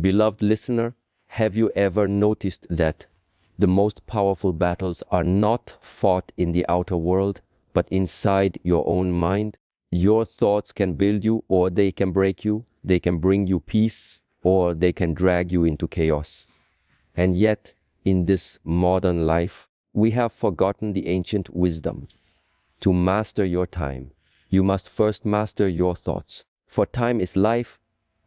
Beloved listener, have you ever noticed that the most powerful battles are not fought in the outer world, but inside your own mind? Your thoughts can build you or they can break you. They can bring you peace or they can drag you into chaos. And yet, in this modern life, we have forgotten the ancient wisdom. To master your time, you must first master your thoughts. For time is life,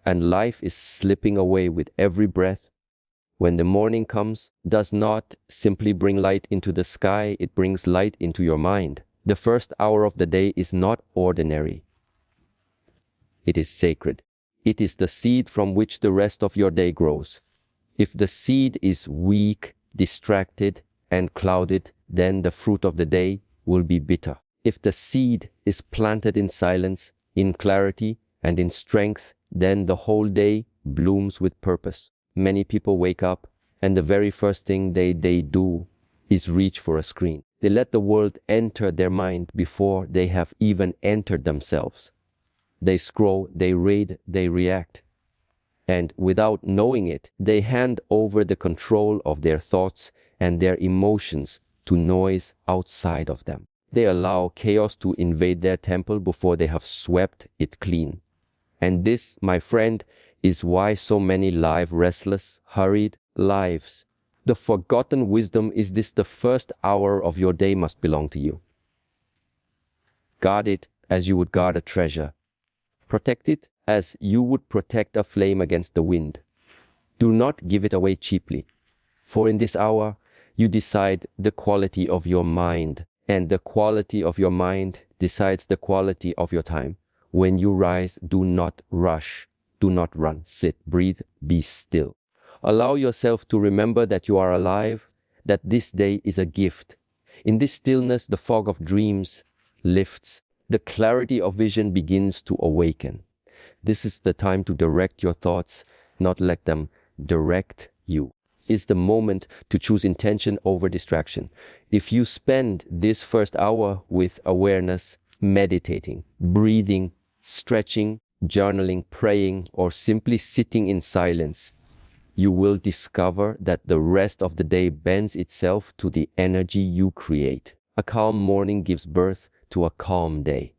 and life is slipping away with every breath. When the morning comes, does not simply bring light into the sky, it brings light into your mind. The first hour of the day is not ordinary. It is sacred. It is the seed from which the rest of your day grows. If the seed is weak, distracted, and clouded, then the fruit of the day will be bitter. If the seed is planted in silence, in clarity, and in strength, then the whole day blooms with purpose. Many people wake up, and the very first thing they do is reach for a screen. They let the world enter their mind before they have even entered themselves. They scroll, they read, they react. And without knowing it, they hand over the control of their thoughts and their emotions to noise outside of them. They allow chaos to invade their temple before they have swept it clean. And this, my friend, is why so many live restless, hurried lives. The forgotten wisdom is this: the first hour of your day must belong to you. Guard it as you would guard a treasure. Protect it as you would protect a flame against the wind. Do not give it away cheaply, for in this hour you decide the quality of your mind, and the quality of your mind decides the quality of your time. When you rise, do not rush, do not run, sit, breathe, be still. Allow yourself to remember that you are alive, that this day is a gift. In this stillness, the fog of dreams lifts. The clarity of vision begins to awaken. This is the time to direct your thoughts, not let them direct you. It's the moment to choose intention over distraction. If you spend this first hour with awareness, meditating, breathing, stretching, journaling, praying, or simply sitting in silence, you will discover that the rest of the day bends itself to the energy you create. A calm morning gives birth to a calm day.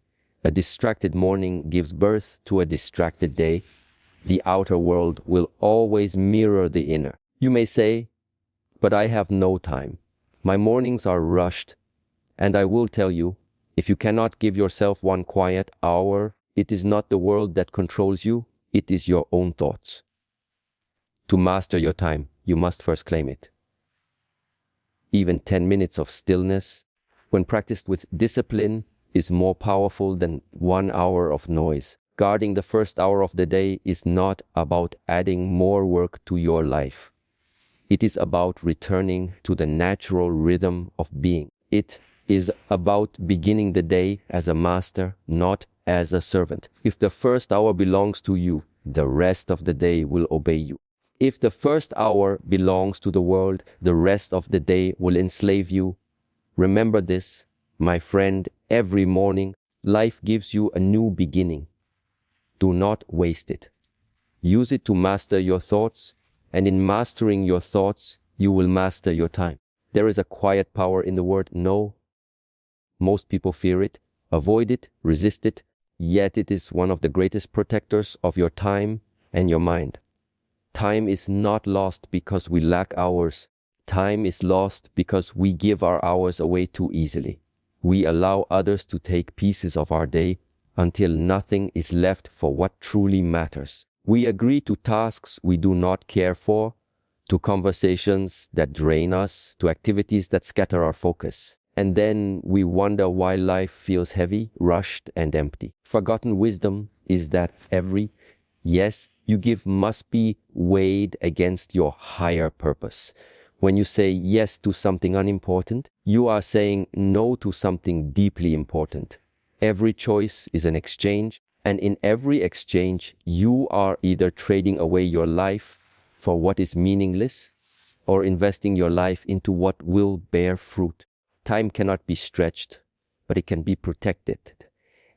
A distracted morning gives birth to a distracted day. The outer world will always mirror the inner. You may say, but I have no time. My mornings are rushed. And I will tell you, if you cannot give yourself one quiet hour, it is not the world that controls you, it is your own thoughts. To master your time, you must first claim it. Even 10 minutes of stillness, when practiced with discipline, is more powerful than 1 hour of noise. Guarding the first hour of the day is not about adding more work to your life. It is about returning to the natural rhythm of being. It is about beginning the day as a master, not as a servant. If the first hour belongs to you, the rest of the day will obey you. If the first hour belongs to the world, the rest of the day will enslave you. Remember this, my friend, every morning, life gives you a new beginning. Do not waste it. Use it to master your thoughts, and in mastering your thoughts, you will master your time. There is a quiet power in the word no. Most people fear it, avoid it, resist it, yet it is one of the greatest protectors of your time and your mind. Time is not lost because we lack hours. Time is lost because we give our hours away too easily. We allow others to take pieces of our day until nothing is left for what truly matters. We agree to tasks we do not care for, to conversations that drain us, to activities that scatter our focus. And then we wonder why life feels heavy, rushed, and empty. Forgotten wisdom is that every yes you give must be weighed against your higher purpose. When you say yes to something unimportant, you are saying no to something deeply important. Every choice is an exchange, and in every exchange, you are either trading away your life for what is meaningless or investing your life into what will bear fruit. Time cannot be stretched, but it can be protected.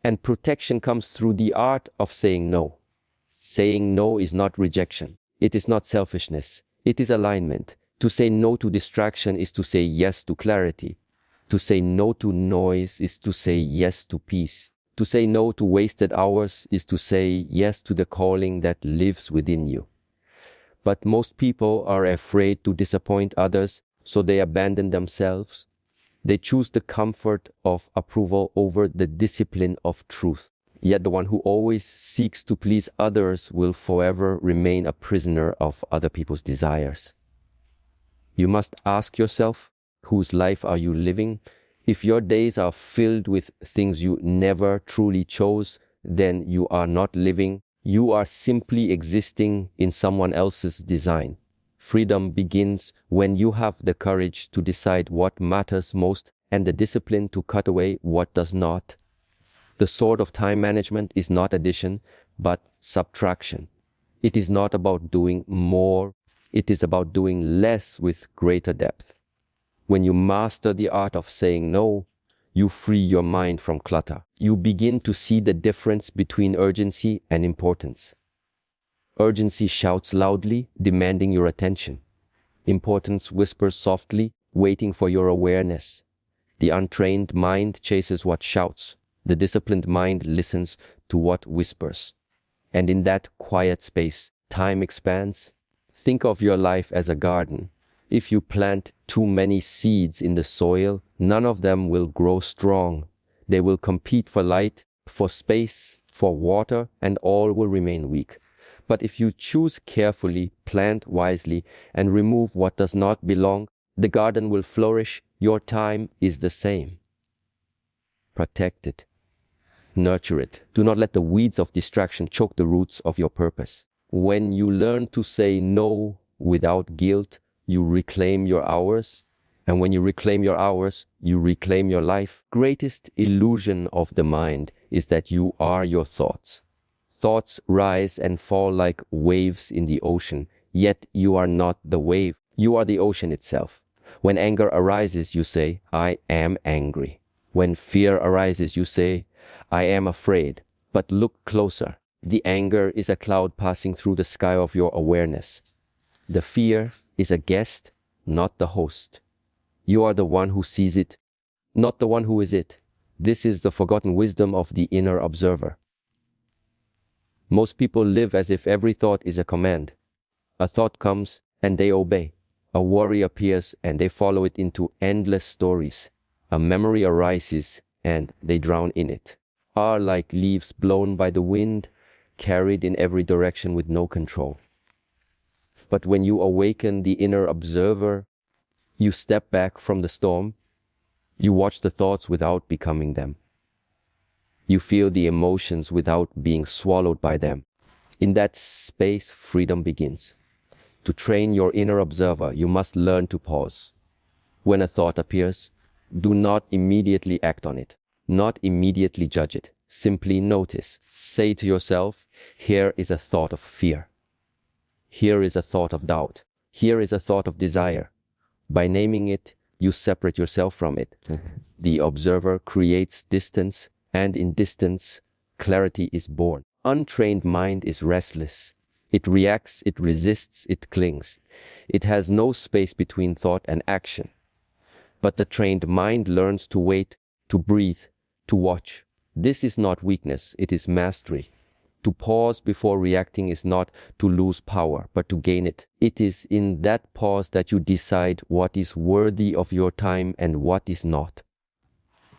And protection comes through the art of saying no. Saying no is not rejection. It is not selfishness. It is alignment. To say no to distraction is to say yes to clarity. To say no to noise is to say yes to peace. To say no to wasted hours is to say yes to the calling that lives within you. But most people are afraid to disappoint others, so they abandon themselves. They choose the comfort of approval over the discipline of truth. Yet the one who always seeks to please others will forever remain a prisoner of other people's desires. You must ask yourself, whose life are you living? If your days are filled with things you never truly chose, then you are not living. You are simply existing in someone else's design. Freedom begins when you have the courage to decide what matters most and the discipline to cut away what does not. The sword of time management is not addition, but subtraction. It is not about doing more. It is about doing less with greater depth. When you master the art of saying no, you free your mind from clutter. You begin to see the difference between urgency and importance. Urgency shouts loudly, demanding your attention. Importance whispers softly, waiting for your awareness. The untrained mind chases what shouts. The disciplined mind listens to what whispers. And in that quiet space, time expands. Think of your life as a garden. If you plant too many seeds in the soil, none of them will grow strong. They will compete for light, for space, for water, and all will remain weak. But if you choose carefully, plant wisely, and remove what does not belong, the garden will flourish. Your time is the same. Protect it. Nurture it. Do not let the weeds of distraction choke the roots of your purpose. When you learn to say no without guilt, you reclaim your hours. And when you reclaim your hours, you reclaim your life. Greatest illusion of the mind is that you are your thoughts. Thoughts rise and fall like waves in the ocean, yet you are not the wave. You are the ocean itself. When anger arises, you say, I am angry. When fear arises, you say, I am afraid. But look closer. The anger is a cloud passing through the sky of your awareness. The fear is a guest, not the host. You are the one who sees it, not the one who is it. This is the forgotten wisdom of the inner observer. Most people live as if every thought is a command. A thought comes and they obey. A worry appears and they follow it into endless stories. A memory arises and they drown in it. Are like leaves blown by the wind, carried in every direction with no control. But when you awaken the inner observer, you step back from the storm. You watch the thoughts without becoming them. You feel the emotions without being swallowed by them. In that space, freedom begins. To train your inner observer, you must learn to pause. When a thought appears, do not immediately act on it. Not immediately judge it. Simply notice. Say to yourself, here is a thought of fear. Here is a thought of doubt. Here is a thought of desire. By naming it, you separate yourself from it. The observer creates distance, and in distance, clarity is born. Untrained mind is restless. It reacts, it resists, it clings. It has no space between thought and action. But the trained mind learns to wait, to breathe, to watch. This is not weakness, it is mastery. To pause before reacting is not to lose power, but to gain it. It is in that pause that you decide what is worthy of your time and what is not.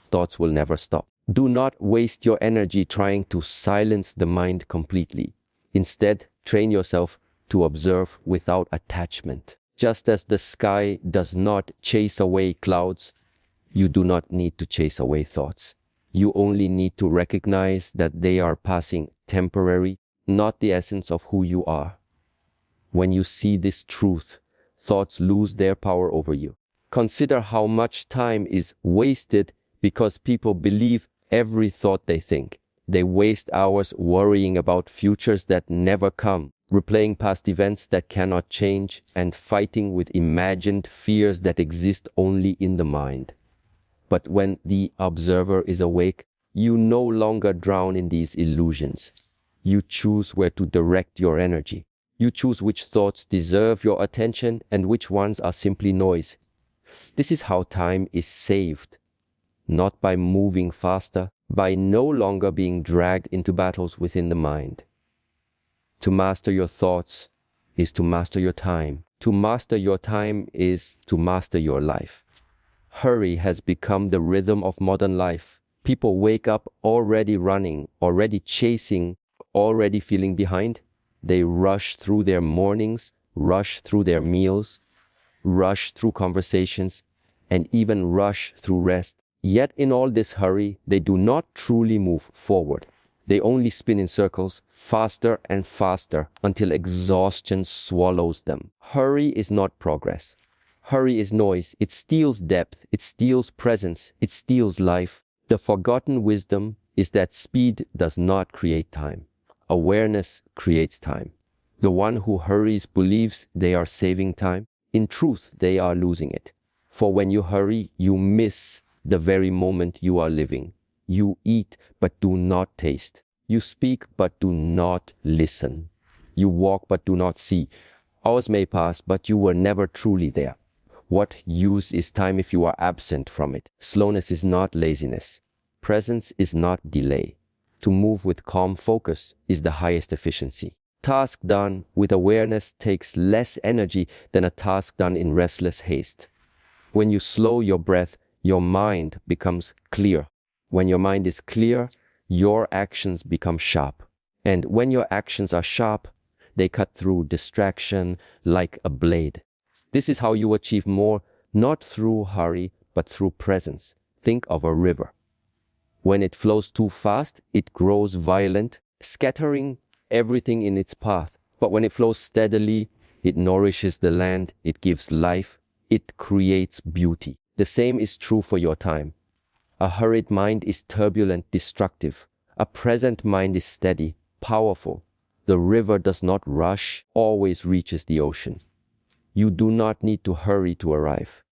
Thoughts will never stop. Do not waste your energy trying to silence the mind completely. Instead, train yourself to observe without attachment. Just as the sky does not chase away clouds, you do not need to chase away thoughts. You only need to recognize that they are passing, temporary, not the essence of who you are. When you see this truth, thoughts lose their power over you. Consider how much time is wasted because people believe every thought they think. They waste hours worrying about futures that never come, replaying past events that cannot change, and fighting with imagined fears that exist only in the mind. But when the observer is awake, you no longer drown in these illusions. You choose where to direct your energy. You choose which thoughts deserve your attention and which ones are simply noise. This is how time is saved, not by moving faster, by no longer being dragged into battles within the mind. To master your thoughts is to master your time. To master your time is to master your life. Hurry has become the rhythm of modern life. People wake up already running, already chasing, already feeling behind. They rush through their mornings, rush through their meals, rush through conversations, and even rush through rest. Yet in all this hurry, they do not truly move forward. They only spin in circles, faster and faster, until exhaustion swallows them. Hurry is not progress. Hurry is noise. It steals depth. It steals presence. It steals life. The forgotten wisdom is that speed does not create time. Awareness creates time. The one who hurries believes they are saving time. In truth, they are losing it. For when you hurry, you miss the very moment you are living. You eat, but do not taste. You speak, but do not listen. You walk, but do not see. Hours may pass, but you were never truly there. What use is time if you are absent from it? Slowness is not laziness. Presence is not delay. To move with calm focus is the highest efficiency. Task done with awareness takes less energy than a task done in restless haste. When you slow your breath, your mind becomes clear. When your mind is clear, your actions become sharp. And when your actions are sharp, they cut through distraction like a blade. This is how you achieve more, not through hurry, but through presence. Think of a river. When it flows too fast, it grows violent, scattering everything in its path. But when it flows steadily, it nourishes the land, it gives life, it creates beauty. The same is true for your time. A hurried mind is turbulent, destructive. A present mind is steady, powerful. The river does not rush, always reaches the ocean. You do not need to hurry to arrive.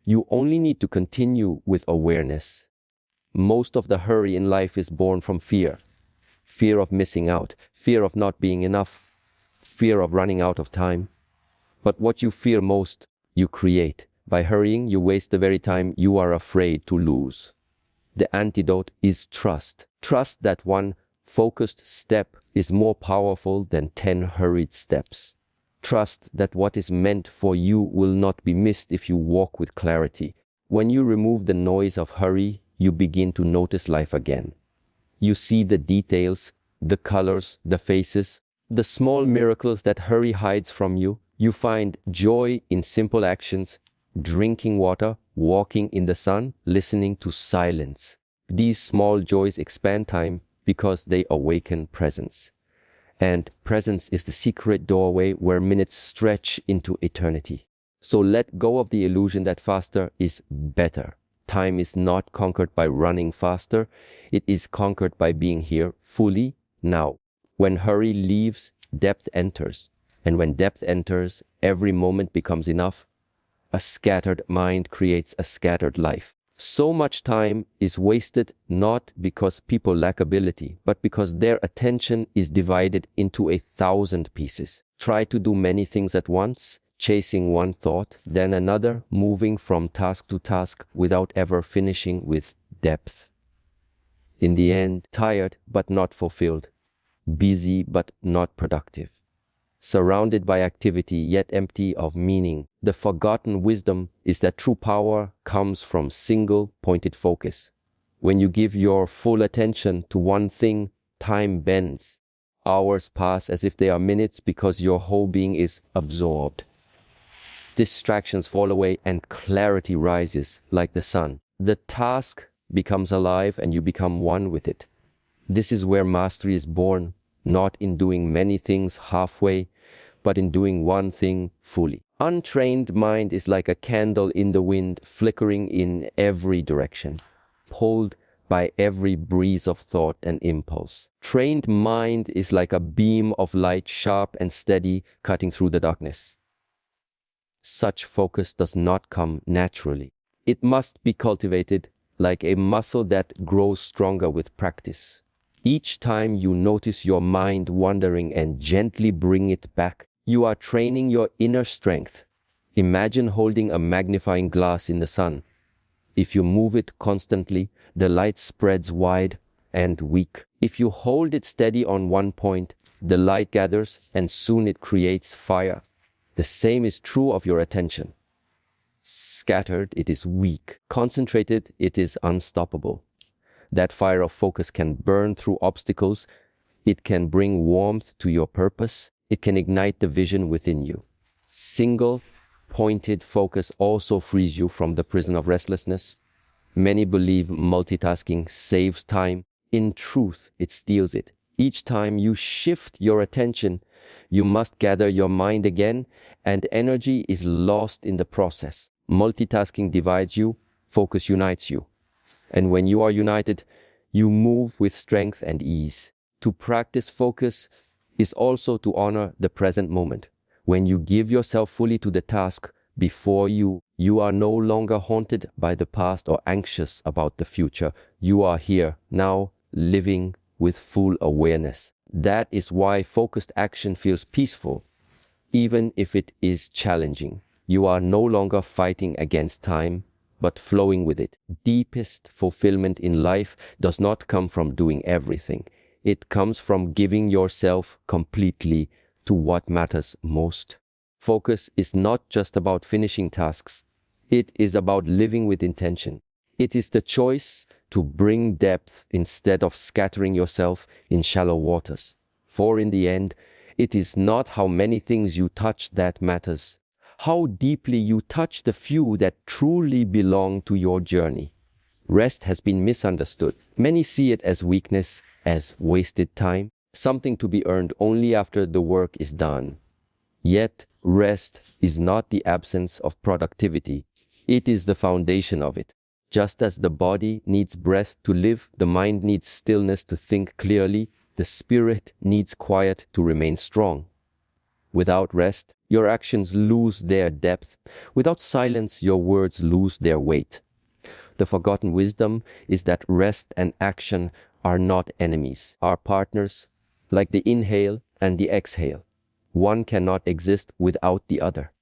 You only need to continue with awareness. Most of the hurry in life is born from fear. Fear of missing out, fear of not being enough, fear of running out of time. But what you fear most, you create. By hurrying, you waste the very time you are afraid to lose. The antidote is trust. Trust that one focused step is more powerful than 10 hurried steps. Trust that what is meant for you will not be missed if you walk with clarity. When you remove the noise of hurry, you begin to notice life again. You see the details, the colors, the faces, the small miracles that hurry hides from you. You find joy in simple actions, drinking water, walking in the sun, listening to silence. These small joys expand time because they awaken presence. And presence is the secret doorway where minutes stretch into eternity. So let go of the illusion that faster is better. Time is not conquered by running faster. It is conquered by being here fully now. When hurry leaves, depth enters. And when depth enters, every moment becomes enough. A scattered mind creates a scattered life. So much time is wasted not because people lack ability, but because their attention is divided into 1,000 pieces. Try to do many things at once, chasing one thought, then another, moving from task to task without ever finishing with depth. In the end, tired but not fulfilled, busy but not productive. Surrounded by activity yet empty of meaning. The forgotten wisdom is that true power comes from single pointed focus. When you give your full attention to one thing, time bends. Hours pass as if they are minutes because your whole being is absorbed. Distractions fall away and clarity rises like the sun. The task becomes alive and you become one with it. This is where mastery is born, not in doing many things halfway, but in doing one thing fully. Untrained mind is like a candle in the wind, flickering in every direction, pulled by every breeze of thought and impulse. Trained mind is like a beam of light, sharp and steady, cutting through the darkness. Such focus does not come naturally. It must be cultivated like a muscle that grows stronger with practice. Each time you notice your mind wandering and gently bring it back, you are training your inner strength. Imagine holding a magnifying glass in the sun. If you move it constantly, the light spreads wide and weak. If you hold it steady on one point, the light gathers and soon it creates fire. The same is true of your attention. Scattered, it is weak. Concentrated, it is unstoppable. That fire of focus can burn through obstacles. It can bring warmth to your purpose. It can ignite the vision within you. Single, pointed focus also frees you from the prison of restlessness. Many believe multitasking saves time. In truth, it steals it. Each time you shift your attention, you must gather your mind again, and energy is lost in the process. Multitasking divides you, focus unites you. And when you are united, you move with strength and ease. To practice focus is also to honor the present moment. When you give yourself fully to the task before you, you are no longer haunted by the past or anxious about the future. You are here, now, living with full awareness. That is why focused action feels peaceful, even if it is challenging. You are no longer fighting against time, but flowing with it. Deepest fulfillment in life does not come from doing everything. It comes from giving yourself completely to what matters most. Focus is not just about finishing tasks. It is about living with intention. It is the choice to bring depth instead of scattering yourself in shallow waters. For in the end, it is not how many things you touch that matters. How deeply you touch the few that truly belong to your journey. Rest has been misunderstood. Many see it as weakness, as wasted time, something to be earned only after the work is done. Yet, rest is not the absence of productivity. It is the foundation of it. Just as the body needs breath to live, the mind needs stillness to think clearly, the spirit needs quiet to remain strong. Without rest, your actions lose their depth. Without silence, your words lose their weight. The forgotten wisdom is that rest and action are not enemies, are partners, like the inhale and the exhale. One cannot exist without the other.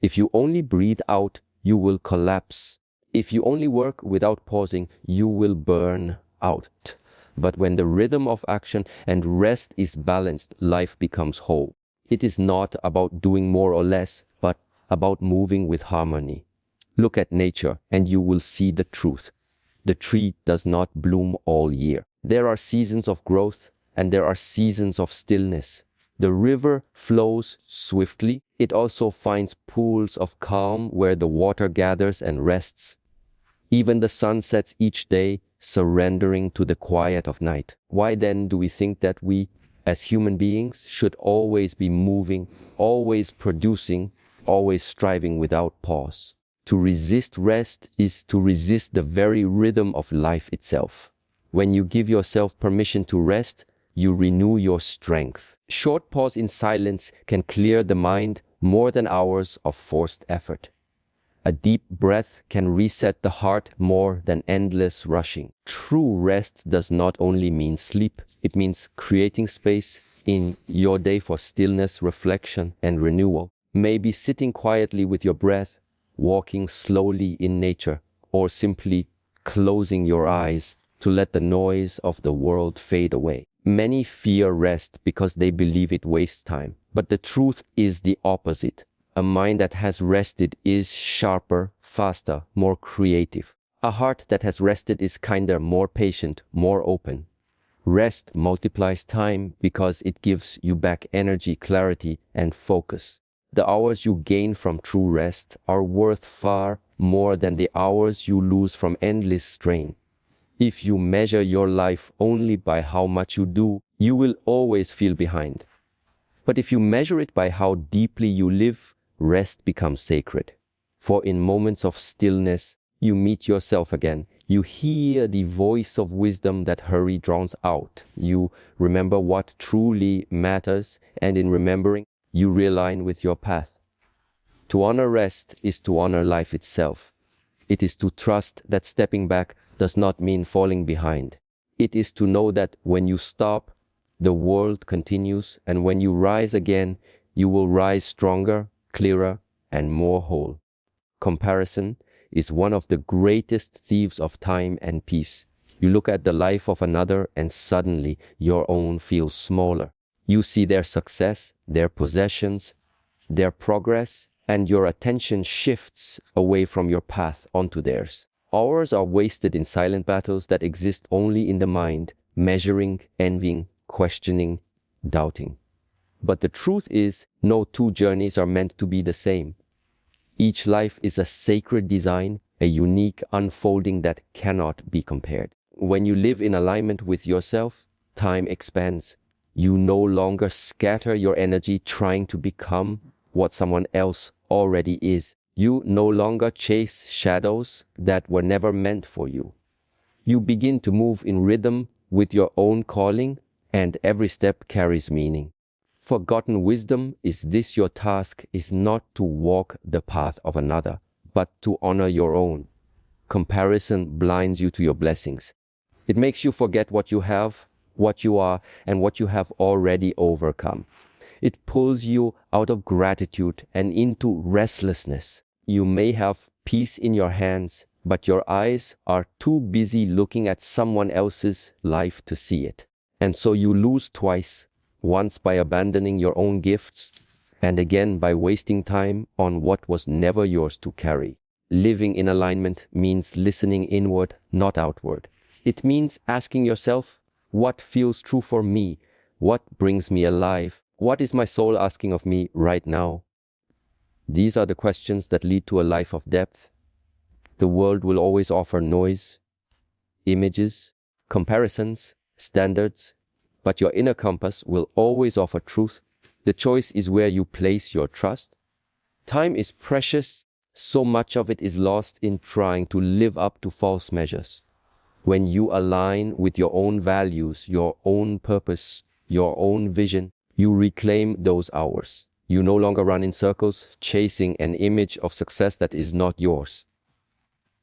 If you only breathe out, you will collapse. If you only work without pausing, you will burn out. But when the rhythm of action and rest is balanced, life becomes whole. It is not about doing more or less, but about moving with harmony. Look at nature and you will see the truth. The tree does not bloom all year. There are seasons of growth and there are seasons of stillness. The river flows swiftly. It also finds pools of calm where the water gathers and rests. Even the sun sets each day, surrendering to the quiet of night. Why then do we think that we, as human beings, should always be moving, always producing, always striving without pause? To resist rest is to resist the very rhythm of life itself. When you give yourself permission to rest, you renew your strength. Short pause in silence can clear the mind more than hours of forced effort. A deep breath can reset the heart more than endless rushing. True rest does not only mean sleep, it means creating space in your day for stillness, reflection, and renewal. Maybe sitting quietly with your breath, walking slowly in nature, or simply closing your eyes to let the noise of the world fade away. Many fear rest because they believe it wastes time, but the truth is the opposite. A mind that has rested is sharper, faster, more creative. A heart that has rested is kinder, more patient, more open. Rest multiplies time because it gives you back energy, clarity, and focus. The hours you gain from true rest are worth far more than the hours you lose from endless strain. If you measure your life only by how much you do, you will always feel behind. But if you measure it by how deeply you live, rest becomes sacred. For in moments of stillness, you meet yourself again. You hear the voice of wisdom that hurry drowns out. You remember what truly matters, and in remembering, you realign with your path. To honor rest is to honor life itself. It is to trust that stepping back does not mean falling behind. It is to know that when you stop, the world continues, and when you rise again, you will rise stronger, clearer, and more whole. Comparison is one of the greatest thieves of time and peace. You look at the life of another and suddenly your own feels smaller. You see their success, their possessions, their progress, and your attention shifts away from your path onto theirs. Hours are wasted in silent battles that exist only in the mind, measuring, envying, questioning, doubting. But the truth is, no two journeys are meant to be the same. Each life is a sacred design, a unique unfolding that cannot be compared. When you live in alignment with yourself, time expands. You no longer scatter your energy trying to become what someone else already is. You no longer chase shadows that were never meant for you. You begin to move in rhythm with your own calling, and every step carries meaning. Forgotten wisdom is this: your task is not to walk the path of another, but to honor your own. Comparison blinds you to your blessings. It makes you forget what you have, what you are, and what you have already overcome. It pulls you out of gratitude and into restlessness. You may have peace in your hands, but your eyes are too busy looking at someone else's life to see it. And so you lose twice, once by abandoning your own gifts, and again by wasting time on what was never yours to carry. Living in alignment means listening inward, not outward. It means asking yourself, what feels true for me? What brings me alive? What is my soul asking of me right now? These are the questions that lead to a life of depth. The world will always offer noise, images, comparisons, standards, but your inner compass will always offer truth. The choice is where you place your trust. Time is precious. So much of it is lost in trying to live up to false measures. When you align with your own values, your own purpose, your own vision, you reclaim those hours. You no longer run in circles, chasing an image of success that is not yours.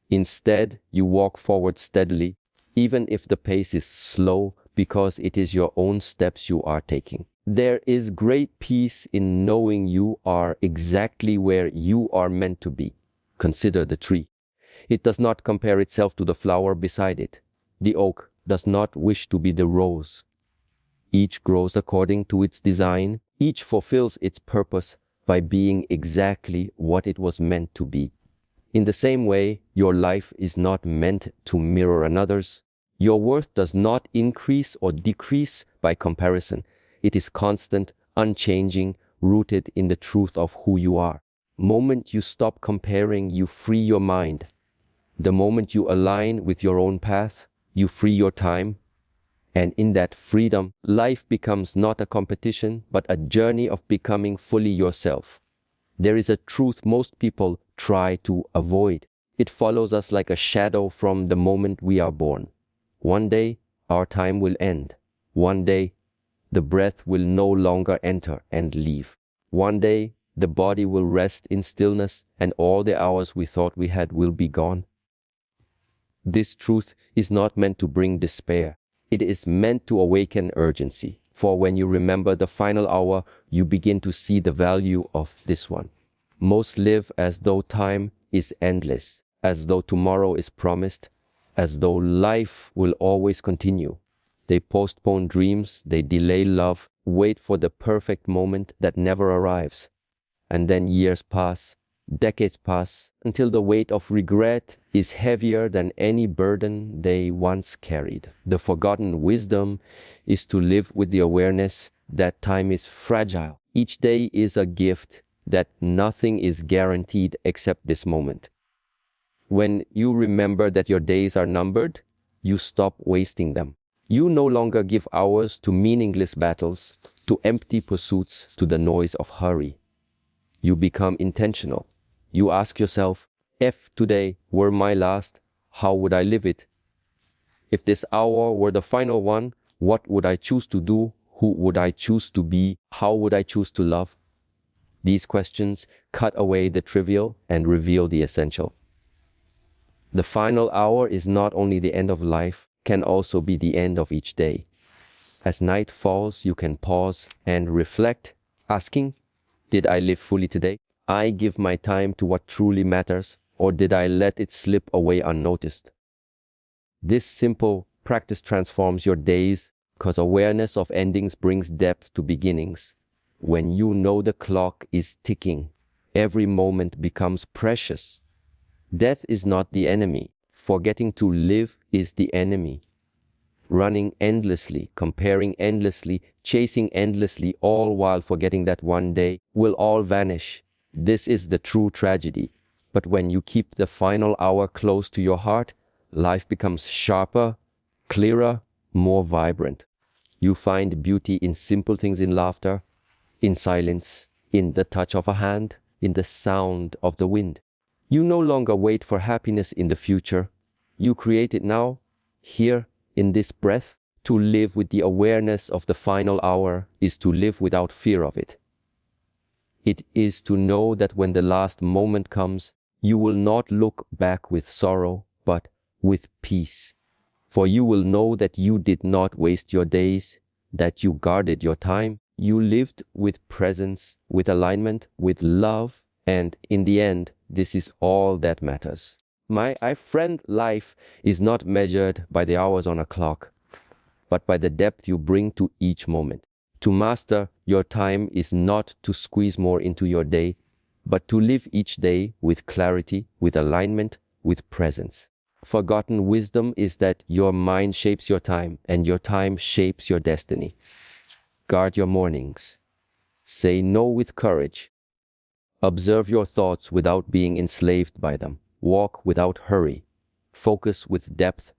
Instead, you walk forward steadily, even if the pace is slow, because it is your own steps you are taking. There is great peace in knowing you are exactly where you are meant to be. Consider the tree. It does not compare itself to the flower beside it. The oak does not wish to be the rose. Each grows according to its design. Each fulfills its purpose by being exactly what it was meant to be. In the same way, your life is not meant to mirror another's. Your worth does not increase or decrease by comparison. It is constant, unchanging, rooted in the truth of who you are. The moment you stop comparing, you free your mind. The moment you align with your own path, you free your time. And in that freedom, life becomes not a competition, but a journey of becoming fully yourself. There is a truth most people try to avoid. It follows us like a shadow from the moment we are born. One day, our time will end. One day, the breath will no longer enter and leave. One day, the body will rest in stillness, and all the hours we thought we had will be gone. This truth is not meant to bring despair. It is meant to awaken urgency. For when you remember the final hour, you begin to see the value of this one. Most live as though time is endless, as though tomorrow is promised, as though life will always continue. They postpone dreams, they delay love, wait for the perfect moment that never arrives. And then years pass, decades pass, until the weight of regret is heavier than any burden they once carried. The forgotten wisdom is to live with the awareness that time is fragile. Each day is a gift, that nothing is guaranteed except this moment. When you remember that your days are numbered, you stop wasting them. You no longer give hours to meaningless battles, to empty pursuits, to the noise of hurry. You become intentional. You ask yourself, if today were my last, how would I live it? If this hour were the final one, what would I choose to do? Who would I choose to be? How would I choose to love? These questions cut away the trivial and reveal the essential. The final hour is not only the end of life, can also be the end of each day. As night falls, you can pause and reflect, asking, did I live fully today? I give my time to what truly matters, or did I let it slip away unnoticed? This simple practice transforms your days because awareness of endings brings depth to beginnings. When you know the clock is ticking, every moment becomes precious. Death is not the enemy. Forgetting to live is the enemy. Running endlessly, comparing endlessly, chasing endlessly, all while forgetting that one day will all vanish. This is the true tragedy. But when you keep the final hour close to your heart, life becomes sharper, clearer, more vibrant. You find beauty in simple things, in laughter, in silence, in the touch of a hand, in the sound of the wind. You no longer wait for happiness in the future. You create it now, here, in this breath. To live with the awareness of the final hour is to live without fear of it. It is to know that when the last moment comes, you will not look back with sorrow, but with peace. For you will know that you did not waste your days, that you guarded your time, you lived with presence, with alignment, with love, and in the end, this is all that matters. My friend, life is not measured by the hours on a clock, but by the depth you bring to each moment. To master your time is not to squeeze more into your day, but to live each day with clarity, with alignment, with presence. Forgotten wisdom is that your mind shapes your time, and your time shapes your destiny. Guard your mornings. Say no with courage. Observe your thoughts without being enslaved by them. Walk without hurry. Focus with depth.